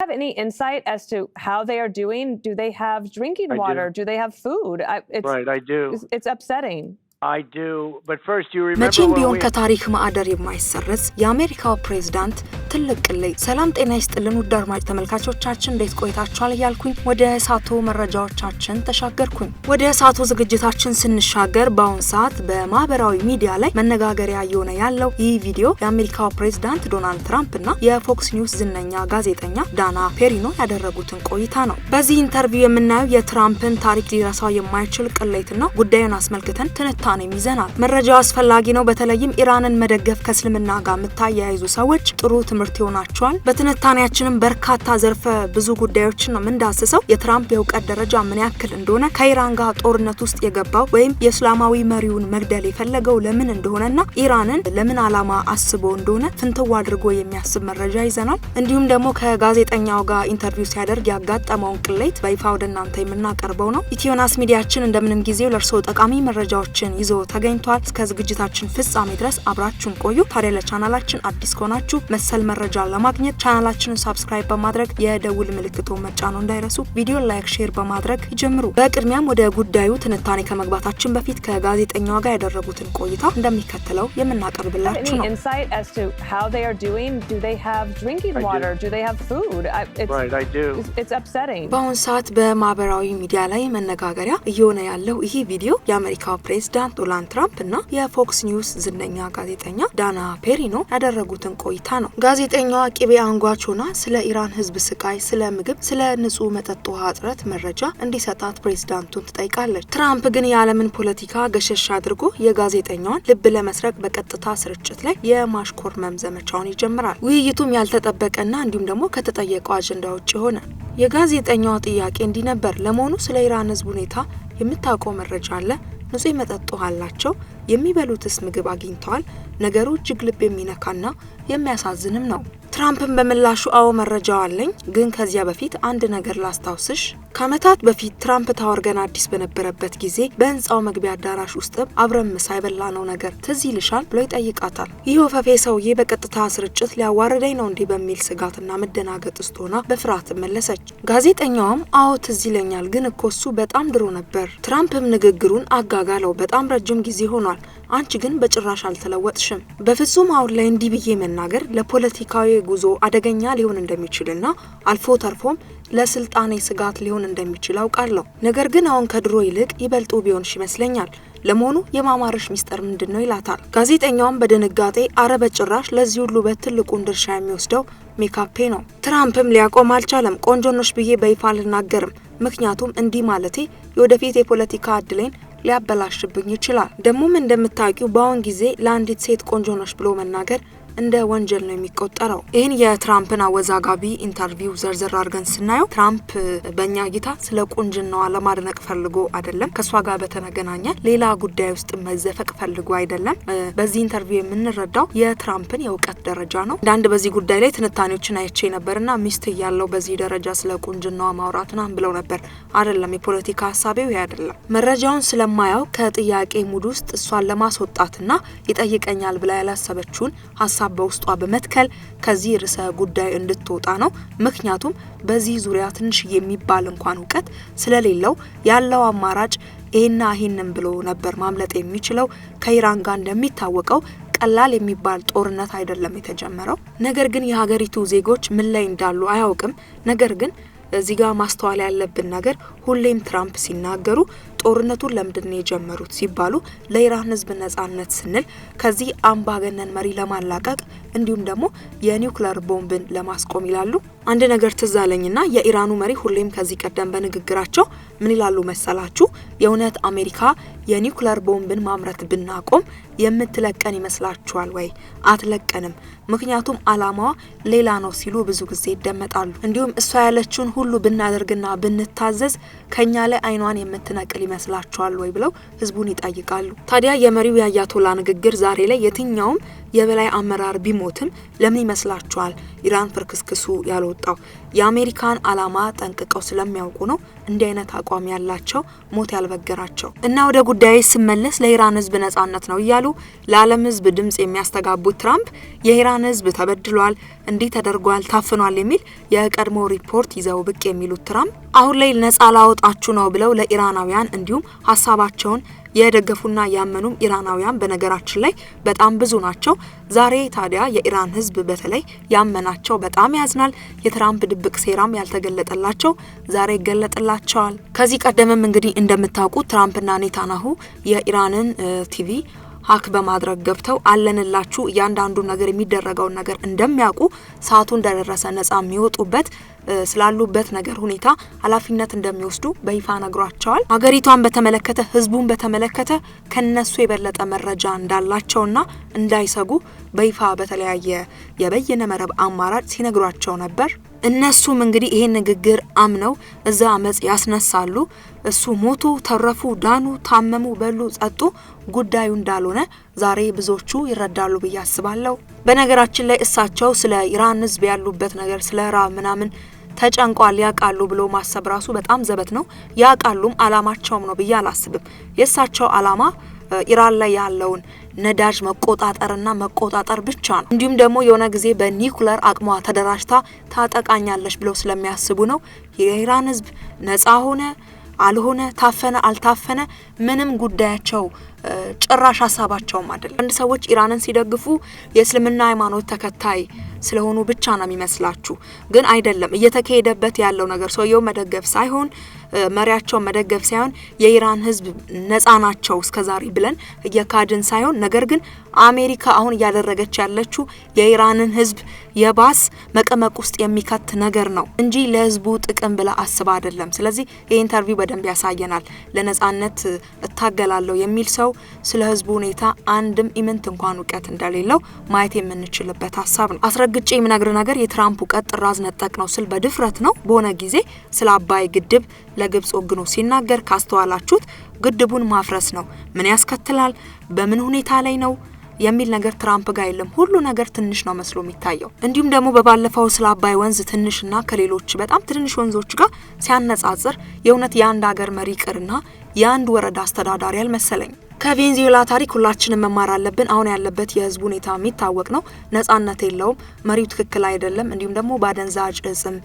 Have any insight as to how they are doing? Do they have drinking I water? do. Do they have food? Right, I do. It's upsetting. I do. But first, you remember መቼም when ቢሆን we... ከታሪክ ማዕደር የማይሰረዝ የአሜሪካው ፕሬዝዳንት ትልቅ ቅሌት። ሰላም ጤና ይስጥልን ውድ አድማጭ ተመልካቾቻችን እንዴት ቆይታችኋል እያልኩኝ ወደ እሳቱ መረጃዎቻችን ተሻገርኩኝ። ወደ እሳቱ ዝግጅታችን ስንሻገር በአሁን ሰዓት በማህበራዊ ሚዲያ ላይ መነጋገሪያ እየሆነ ያለው ይህ ቪዲዮ የአሜሪካው ፕሬዝዳንት ዶናልድ ትራምፕ እና የፎክስ ኒውስ ዝነኛ ጋዜጠኛ ዳና ፔሪኖ ያደረጉትን ቆይታ ነው። በዚህ ኢንተርቪው የምናየው የትራምፕን ታሪክ ሊረሳው የማይችል ቅሌትና ጉዳዩን አስመልክተን ትንታኔ ይዘናል። መረጃው አስፈላጊ ነው። በተለይም ኢራንን መደገፍ ከእስልምና ጋር መታያይዙ ሰዎች ጥሩ ትምህርት ይሆናቸዋል። በትንታኔያችንም በርካታ ዘርፈ ብዙ ጉዳዮችን ነው የምንዳስሰው። የትራምፕ የእውቀት ደረጃ ምን ያክል እንደሆነ፣ ከኢራን ጋር ጦርነት ውስጥ የገባው ወይም የእስላማዊ መሪውን መግደል የፈለገው ለምን እንደሆነና ኢራንን ለምን ዓላማ አስቦ እንደሆነ ፍንትው አድርጎ የሚያስብ መረጃ ይዘናል። እንዲሁም ደግሞ ከጋዜጠኛው ጋር ኢንተርቪው ሲያደርግ ያጋጠመውን ቅሌት በይፋ ወደ እናንተ የምናቀርበው ነው። ኢትዮናስ ሚዲያችን እንደምንም ጊዜው ለእርስዎ ጠቃሚ መረጃዎችን ይዞ ተገኝቷል። እስከ ዝግጅታችን ፍጻሜ ድረስ አብራችሁን ቆዩ። ታዲያ ለቻናላችን አዲስ ከሆናችሁ መሰል መረጃ ለማግኘት ቻናላችንን ሰብስክራይብ በማድረግ የደውል ምልክቱን መጫን እንዳይረሱ፣ ቪዲዮ ላይክ፣ ሼር በማድረግ ይጀምሩ። በቅድሚያም ወደ ጉዳዩ ትንታኔ ከመግባታችን በፊት ከጋዜጠኛዋ ጋር ያደረጉትን ቆይታ እንደሚከተለው የምናቀርብላችሁ ነው። Right, I do. It's upsetting. በአሁን ሰዓት በማህበራዊ ሚዲያ ላይ መነጋገሪያ እየሆነ ያለው ይህ ቪዲዮ የአሜሪካው ፕሬዝዳንት ዶናልድ ትራምፕ እና የፎክስ ኒውስ ዝነኛ ጋዜጠኛ ዳና ፔሪኖ ያደረጉትን ቆይታ ነው። ጋዜጠኛዋ ቅቤ አንጓች ሆና ስለ ኢራን ህዝብ ስቃይ፣ ስለ ምግብ፣ ስለ ንጹህ መጠጥ ውሃ እጥረት መረጃ እንዲሰጣት ፕሬዝዳንቱን ትጠይቃለች። ትራምፕ ግን የዓለምን ፖለቲካ ገሸሽ አድርጎ የጋዜጠኛዋን ልብ ለመስረቅ በቀጥታ ስርጭት ላይ የማሽኮርመም ዘመቻውን ይጀምራል። ውይይቱም ያልተጠበቀና እንዲሁም ደግሞ ከተጠየቀው አጀንዳ ውጭ ሆነ። የጋዜጠኛዋ ጥያቄ እንዲህ ነበር። ለመሆኑ ስለ ኢራን ህዝብ ሁኔታ የምታውቀው መረጃ አለ? ንጹህ መጠጥ ውሃ አላቸው? የሚበሉትስ ምግብ አግኝተዋል? ነገሩ እጅግ ልብ የሚነካና የሚያሳዝንም ነው። ትራምፕን በምላሹ አዎ መረጃው አለኝ፣ ግን ከዚያ በፊት አንድ ነገር ላስታውስሽ። ከዓመታት በፊት ትራምፕ ታወር ገና አዲስ በነበረበት ጊዜ በህንጻው መግቢያ አዳራሽ ውስጥ አብረን ምሳ የበላነው ነገር ትዝ ይልሻል ብሎ ይጠይቃታል። ይህ ወፈፌ ሰውዬ በቀጥታ ስርጭት ሊያዋርደኝ ነው እንዲህ በሚል ስጋትና መደናገጥ ውስጥ ሆና በፍርሃት መለሰች። ጋዜጠኛዋም አዎ ትዝ ይለኛል፣ ግን እኮ እሱ በጣም ድሮ ነበር። ትራምፕም ንግግሩን አጋጋለው። በጣም ረጅም ጊዜ ሆኗል። አንቺ ግን በጭራሽ አልተለወጥሽም። በፍጹም አሁን ላይ እንዲህ ብዬ መናገር ለፖለቲካዊ ጉዞ አደገኛ ሊሆን እንደሚችልና አልፎ ተርፎም ለስልጣኔ ስጋት ሊሆን እንደሚችል አውቃለሁ። ነገር ግን አሁን ከድሮ ይልቅ ይበልጡ ቢሆንሽ ይመስለኛል። ለመሆኑ የማማረሽ ሚስጥር ምንድነው? ይላታል። ጋዜጠኛውም በድንጋጤ አረ በጭራሽ፣ ለዚህ ሁሉ በትልቁን ድርሻ የሚወስደው ሜካፔ ነው። ትራምፕም ሊያቆም አልቻለም። ቆንጆነሽ ብዬ በይፋ አልናገርም፣ ምክንያቱም እንዲህ ማለቴ የወደፊት የፖለቲካ እድሌን ሊያበላሽብኝ ይችላል። ደሞም እንደምታውቂው በአሁን ጊዜ ለአንዲት ሴት ቆንጆ ነሽ ብሎ መናገር እንደ ወንጀል ነው የሚቆጠረው። ይህን የትራምፕን አወዛጋቢ ኢንተርቪው ዘርዘር አድርገን ስናየው ትራምፕ በእኛ እይታ ስለ ቁንጅናዋ ለማድነቅ ፈልጎ አይደለም፣ ከሷ ጋር በተገናኘ ሌላ ጉዳይ ውስጥ መዘፈቅ ፈልጎ አይደለም። በዚህ ኢንተርቪው የምንረዳው የትራምፕን የእውቀት ደረጃ ነው። አንድ በዚህ ጉዳይ ላይ ትንታኔዎችን አይቼ ነበርና ሚስት ያለው በዚህ ደረጃ ስለ ቁንጅናዋ ማውራትና ብለው ነበር። አይደለም፣ የፖለቲካ ሀሳቤው ይሄ አይደለም። መረጃውን ስለማያው ከጥያቄ ሙድ ውስጥ እሷን ለማስወጣትና ይጠይቀኛል ብላ ያላሰበችውን ሀሳብ በውስጧ በመትከል ከዚህ ርዕሰ ጉዳይ እንድትወጣ ነው። ምክንያቱም በዚህ ዙሪያ ትንሽ የሚባል እንኳን እውቀት ስለሌለው ያለው አማራጭ ይሄንን ብሎ ነበር ማምለጥ የሚችለው። ከኢራን ጋር እንደሚታወቀው ቀላል የሚባል ጦርነት አይደለም የተጀመረው። ነገር ግን የሀገሪቱ ዜጎች ምን ላይ እንዳሉ አያውቅም። ነገር ግን እዚህ ጋር ማስተዋል ያለብን ነገር ሁሌም ትራምፕ ሲናገሩ ጦርነቱን ለምንድን የጀመሩት ሲባሉ ለኢራን ህዝብ ነጻነት ስንል ከዚህ አምባገነን መሪ ለማላቀቅ እንዲሁም ደግሞ የኒውክሌር ቦምብን ለማስቆም ይላሉ። አንድ ነገር ትዝ አለኝና የኢራኑ መሪ ሁሌም ከዚህ ቀደም በንግግራቸው ምን ይላሉ መሰላችሁ? የእውነት አሜሪካ የኒውክሌር ቦምብን ማምረት ብናቆም የምትለቀን ይመስላችኋል ወይ? አትለቀንም፣ ምክንያቱም አላማዋ ሌላ ነው ሲሉ ብዙ ጊዜ ይደመጣሉ። እንዲሁም እሷ ያለችውን ሁሉ ብናደርግና ብንታዘዝ ከኛ ላይ አይኗን የምትነቅል ይመስላችኋል ወይ ብለው ህዝቡን ይጠይቃሉ። ታዲያ የመሪው የአያቶላ ንግግር ዛሬ ላይ የትኛውም የበላይ አመራር ቢሞትም ለምን ይመስላችኋል ኢራን ፍርክስክሱ ያልወጣው? የአሜሪካን አላማ ጠንቅቀው ስለሚያውቁ ነው እንዲህ አይነት አቋም ያላቸው ሞት ያልበገራቸው። እና ወደ ጉዳይ ስመለስ ለኢራን ህዝብ ነጻነት ነው እያሉ ለዓለም ህዝብ ድምጽ የሚያስተጋቡት ትራምፕ የኢራን ህዝብ ተበድሏል፣ እንዲህ ተደርጓል፣ ታፍኗል የሚል የቀድሞ ሪፖርት ይዘው ብቅ የሚሉት ትራምፕ አሁን ላይ ነጻ ላወጣችሁ ነው ብለው ለኢራናውያን እንዲሁም ሀሳባቸውን የደገፉና ያመኑም ኢራናውያን በነገራችን ላይ በጣም ብዙ ናቸው። ዛሬ ታዲያ የኢራን ህዝብ በተለይ ያመናቸው በጣም ያዝናል። የትራምፕ ድብቅ ሴራም ያልተገለጠላቸው ዛሬ ይገለጥላቸዋል። ከዚህ ቀደምም እንግዲህ እንደምታውቁት ትራምፕና ኔታንያሁ የኢራንን ቲቪ ሀክ በማድረግ ገብተው አለንላችሁ እያንዳንዱ ነገር የሚደረገውን ነገር እንደሚያውቁ ሰዓቱ እንደደረሰ ነጻ የሚወጡበት ስላሉበት ነገር ሁኔታ ኃላፊነት እንደሚወስዱ በይፋ ነግሯቸዋል። ሀገሪቷን በተመለከተ ህዝቡን በተመለከተ ከነሱ የበለጠ መረጃ እንዳላቸውና እንዳይሰጉ በይፋ በተለያየ የበየነ መረብ አማራጭ ሲነግሯቸው ነበር። እነሱም እንግዲህ ይሄን ንግግር አምነው እዛ አመጽ ያስነሳሉ። እሱ ሞቱ፣ ተረፉ፣ ዳኑ፣ ታመሙ፣ በሉ፣ ጸጡ ጉዳዩ እንዳልሆነ ዛሬ ብዙዎቹ ይረዳሉ ብዬ አስባለሁ። በነገራችን ላይ እሳቸው ስለ ኢራን ህዝብ ያሉበት ነገር ስለ ራብ ምናምን ተጨንቋል ያቃሉ ብሎ ማሰብ ራሱ በጣም ዘበት ነው። ያቃሉም አላማቸውም ነው ብዬ አላስብም። የእሳቸው አላማ ኢራን ላይ ያለውን ነዳጅ መቆጣጠርና መቆጣጠር ብቻ ነው። እንዲሁም ደግሞ የሆነ ጊዜ በኒውክሌር አቅሟ ተደራጅታ ታጠቃኛለች ብለው ስለሚያስቡ ነው። የኢራን ህዝብ ነጻ ሆነ አልሆነ ታፈነ አልታፈነ ምንም ጉዳያቸው ጭራሽ ሀሳባቸውም አይደለም። አንድ ሰዎች ኢራንን ሲደግፉ የእስልምና ሃይማኖት ተከታይ ስለሆኑ ብቻ ነው የሚመስላችሁ፣ ግን አይደለም። እየተካሄደበት ያለው ነገር ሰውየው መደገፍ ሳይሆን መሪያቸው መደገፍ ሳይሆን የኢራን ህዝብ ነጻ ናቸው እስከዛሬ ብለን እየካድን ሳይሆን ነገር ግን አሜሪካ አሁን እያደረገች ያለችው የኢራንን ህዝብ የባስ መቀመቅ ውስጥ የሚከት ነገር ነው እንጂ ለህዝቡ ጥቅም ብላ አስባ አይደለም። ስለዚህ ይህ ኢንተርቪው በደንብ ያሳየናል። ለነጻነት እታገላለሁ የሚል ሰው ስለ ህዝቡ ሁኔታ አንድም ኢምንት እንኳን እውቀት እንደሌለው ማየት የምንችልበት ሀሳብ ነው። አስረግጬ የምነግር ነገር የትራምፕ እውቀት ጥራዝ ነጠቅ ነው ስል በድፍረት ነው። በሆነ ጊዜ ስለ አባይ ግድብ ለግብጽ ወግኖ ሲናገር ካስተዋላችሁት ግድቡን ማፍረስ ነው፣ ምን ያስከትላል፣ በምን ሁኔታ ላይ ነው የሚል ነገር ትራምፕ ጋር የለም። ሁሉ ነገር ትንሽ ነው መስሎ የሚታየው። እንዲሁም ደግሞ በባለፈው ስለ አባይ ወንዝ ትንሽና ከሌሎች በጣም ትንሽ ወንዞች ጋር ሲያነጻጽር የእውነት የአንድ ሀገር መሪ ቅርና የአንድ ወረዳ አስተዳዳሪ አልመሰለኝ። ከቬንዙዌላ ታሪክ ሁላችንም መማር አለብን። አሁን ያለበት የህዝቡ ሁኔታ የሚታወቅ ነው። ነጻነት የለውም፣ መሪው ትክክል አይደለም። እንዲሁም ደግሞ ባደንዛዥ እጽም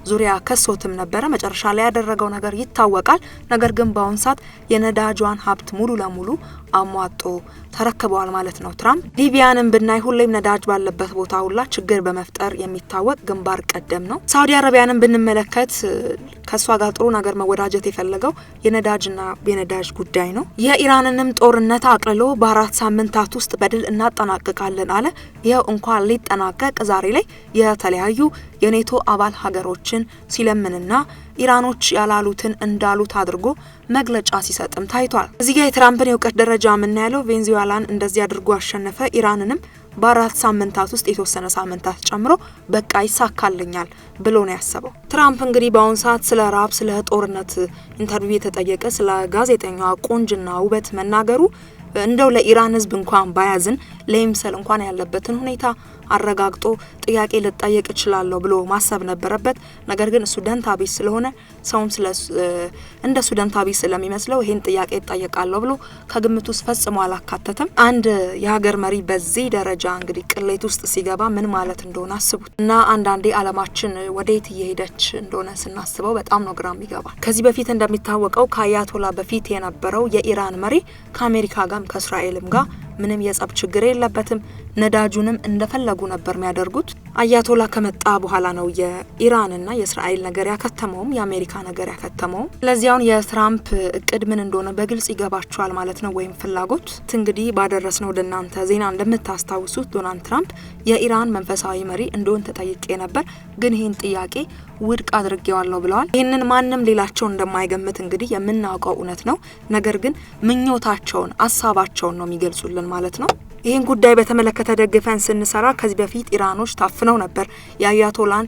ዙሪያ ከሶትም ነበረ። መጨረሻ ላይ ያደረገው ነገር ይታወቃል። ነገር ግን በአሁን ሰዓት የነዳጇን ሀብት ሙሉ ለሙሉ አሟጦ ተረክበዋል ማለት ነው ትራምፕ። ሊቢያንን ብናይ ሁሌም ነዳጅ ባለበት ቦታ ሁላ ችግር በመፍጠር የሚታወቅ ግንባር ቀደም ነው። ሳውዲ አረቢያንን ብንመለከት ከሷ ጋር ጥሩ ነገር መወዳጀት የፈለገው የነዳጅና የነዳጅ ጉዳይ ነው። የኢራንንም ጦርነት አቅልሎ በ4 ሳምንታት ውስጥ በድል እናጠናቅቃለን አለ። ይኸው እንኳን ሊጠናቀቅ ዛሬ ላይ የተለያዩ የኔቶ አባል ሀገሮችን ሲለምንና ኢራኖች ያላሉትን እንዳሉት አድርጎ መግለጫ ሲሰጥም ታይቷል። እዚህ ጋር የትራምፕን የእውቀት ደረጃ የምናያለው ቬንዙዌላን እንደዚህ አድርጎ አሸነፈ፣ ኢራንንም በ4 ሳምንታት ውስጥ የተወሰነ ሳምንታት ጨምሮ በቃ ይሳካልኛል ብሎ ነው ያሰበው። ትራምፕ እንግዲህ በአሁን ሰዓት ስለ ራብ ስለ ጦርነት ኢንተርቪው የተጠየቀ ስለ ጋዜጠኛዋ ቆንጅና ውበት መናገሩ እንደው ለኢራን ህዝብ እንኳን ባያዝን ለይምሰል እንኳን ያለበትን ሁኔታ አረጋግጦ ጥያቄ ልጠየቅ እችላለሁ ብሎ ማሰብ ነበረበት። ነገር ግን እሱ ደንታቢስ ስለሆነ ሰውም እንደሱ ደንታቢስ ስለሚመስለው ይሄን ጥያቄ ይጠየቃለሁ ብሎ ከግምት ውስጥ ፈጽሞ አላካተተም። አንድ የሀገር መሪ በዚህ ደረጃ እንግዲህ ቅሌት ውስጥ ሲገባ ምን ማለት እንደሆነ አስቡት። እና አንዳንዴ አለማችን ወዴት እየሄደች እንደሆነ ስናስበው በጣም ነው ግራ የሚገባል። ከዚህ በፊት እንደሚታወቀው ከአያቶላ በፊት የነበረው የኢራን መሪ ከአሜሪካ ጋርም ከእስራኤልም ጋር ምንም የጸብ ችግር የለበትም። ነዳጁንም እንደፈለጉ ነበር የሚያደርጉት። አያቶላ ከመጣ በኋላ ነው የኢራንና የእስራኤል ነገር ያከተመውም የአሜሪካ ነገር ያከተመውም። ለዚያውን የትራምፕ እቅድ ምን እንደሆነ በግልጽ ይገባቸዋል ማለት ነው፣ ወይም ፍላጎት። እንግዲህ ባደረስነው ለእናንተ ዜና እንደምታስታውሱት ዶናልድ ትራምፕ የኢራን መንፈሳዊ መሪ እንደሆነ ተጠይቄ ነበር፣ ግን ይህን ጥያቄ ውድቅ አድርጌዋለሁ ብለዋል። ይህንን ማንም ሌላቸው እንደማይገምት እንግዲህ የምናውቀው እውነት ነው። ነገር ግን ምኞታቸውን አሳባቸውን ነው የሚገልጹልን ማለት ነው። ይህን ጉዳይ በተመለከተ ደግፈን ስንሰራ ከዚህ በፊት ኢራኖች ታፍነው ነው ነበር የአያቶላን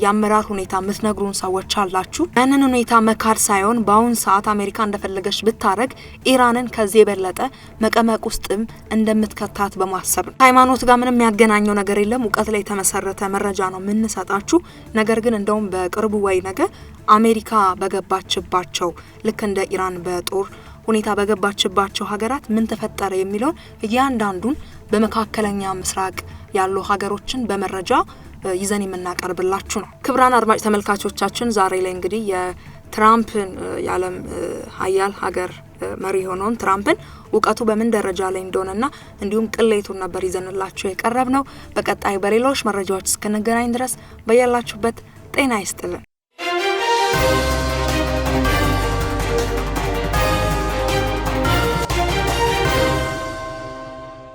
ያመራር ሁኔታ ምትነግሩን ሰዎች አላችሁ። ያንን ሁኔታ መካድ ሳይሆን በአሁን ሰዓት አሜሪካ እንደፈለገች ብታረግ ኢራንን ከዚህ የበለጠ መቀመቅ ውስጥም እንደምትከታት በማሰብ ነው። ሃይማኖት ጋር ምንም ያገናኘው ነገር የለም። እውቀት ላይ የተመሰረተ መረጃ ነው የምንሰጣችሁ። ነገር ግን እንደውም በቅርቡ ወይ ነገ አሜሪካ በገባችባቸው ልክ እንደ ኢራን በጦር ሁኔታ በገባችባቸው ሀገራት ምን ተፈጠረ የሚለውን እያንዳንዱን በመካከለኛ ምስራቅ ያሉ ሀገሮችን በመረጃ ይዘን የምናቀርብላችሁ ነው። ክብራን አድማጭ ተመልካቾቻችን ዛሬ ላይ እንግዲህ የትራምፕን የዓለም ሀያል ሀገር መሪ ሆነውን ትራምፕን እውቀቱ በምን ደረጃ ላይ እንደሆነና እንዲሁም ቅሌቱን ነበር ይዘንላችሁ የቀረብ ነው። በቀጣይ በሌሎች መረጃዎች እስክንገናኝ ድረስ በያላችሁበት ጤና ይስጥልን።